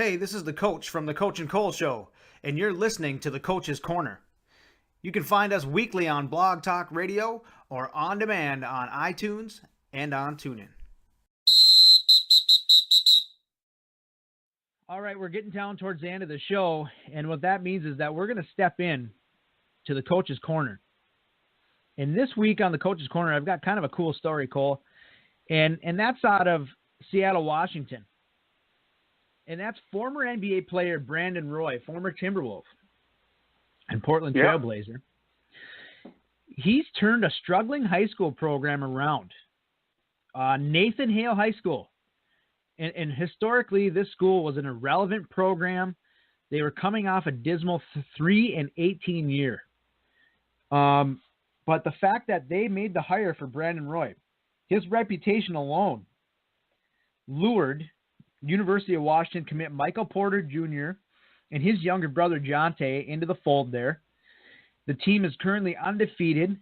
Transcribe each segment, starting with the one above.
Hey, this is the coach from the Coach and Cole Show, and you're listening to the Coach's Corner. You can find us weekly on Blog Talk Radio or on demand on iTunes and on TuneIn. All right, we're getting down towards the end of the show, and what that means is that we're going to step in to the Coach's Corner. And this week on the Coach's Corner, I've got kind of a cool story, Cole, and that's out of Seattle, Washington. And that's former NBA player Brandon Roy, former Timberwolf and Portland Trailblazer. He's turned a struggling high school program around. Nathan Hale High School. And historically, this school was an irrelevant program. They were coming off a dismal 3-18 year. But the fact that they made the hire for Brandon Roy, his reputation alone lured University of Washington commit Michael Porter Jr. and his younger brother Jonte into the fold there. The team is currently undefeated.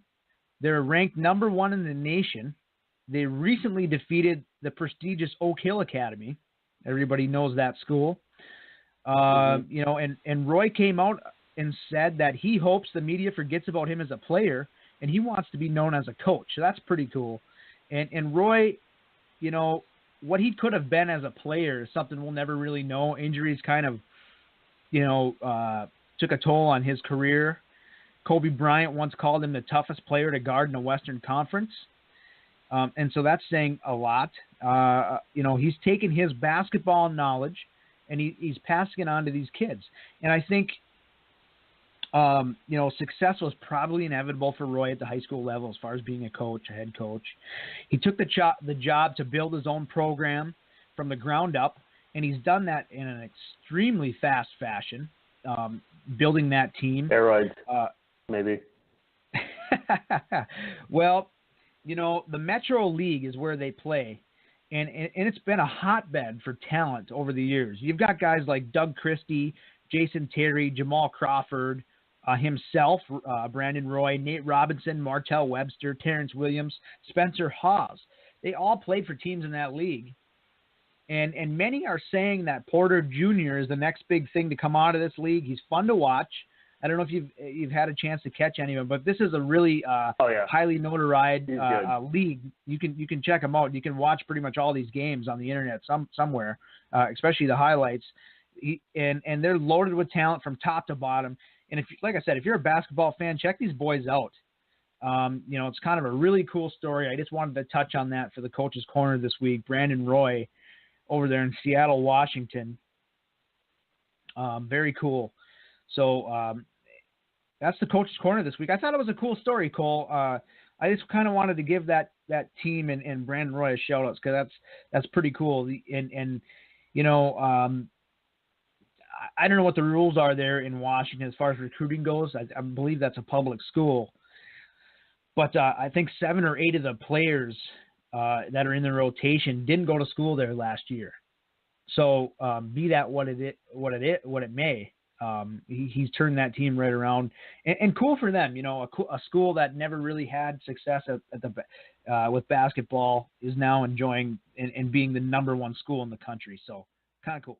They're ranked number 1 in the nation. They recently defeated the prestigious Oak Hill Academy. Everybody knows that school. And Roy came out and said that he hopes the media forgets about him as a player and he wants to be known as a coach. So that's pretty cool. And Roy, what he could have been as a player is something we'll never really know. Injuries kind of, took a toll on his career. Kobe Bryant once called him the toughest player to guard in the Western Conference. And so that's saying a lot. He's taken his basketball knowledge and he's passing it on to these kids. And I think, success was probably inevitable for Roy at the high school level as far as being a head coach. He took the job to build his own program from the ground up, and he's done that in an extremely fast fashion, building that team. Steroids, maybe. Well, the Metro League is where they play, and it's been a hotbed for talent over the years. You've got guys like Doug Christie, Jason Terry, Jamal Crawford, himself, Brandon Roy, Nate Robinson, Martell Webster, Terrence Williams, Spencer Hawes. They all played for teams in that league. And many are saying that Porter Jr. is the next big thing to come out of this league. He's fun to watch. I don't know if you've had a chance to catch any of them, but this is a really highly notarized league. You can check them out. You can watch pretty much all these games on the internet somewhere, especially the highlights. And they're loaded with talent from top to bottom. And if you're a basketball fan, check these boys out. It's kind of a really cool story. I just wanted to touch on that for the Coach's Corner this week. Brandon Roy over there in Seattle, Washington. Very cool. So that's the Coach's Corner this week. I thought it was a cool story, Cole. I just kind of wanted to give that team and Brandon Roy a shout out because that's pretty cool. I don't know what the rules are there in Washington as far as recruiting goes. I believe that's a public school. But I think 7 or 8 of the players that are in the rotation didn't go to school there last year. So be that what it may, he's turned that team right around. And cool for them, a school that never really had success with basketball is now enjoying and being the number 1 school in the country. So kind of cool.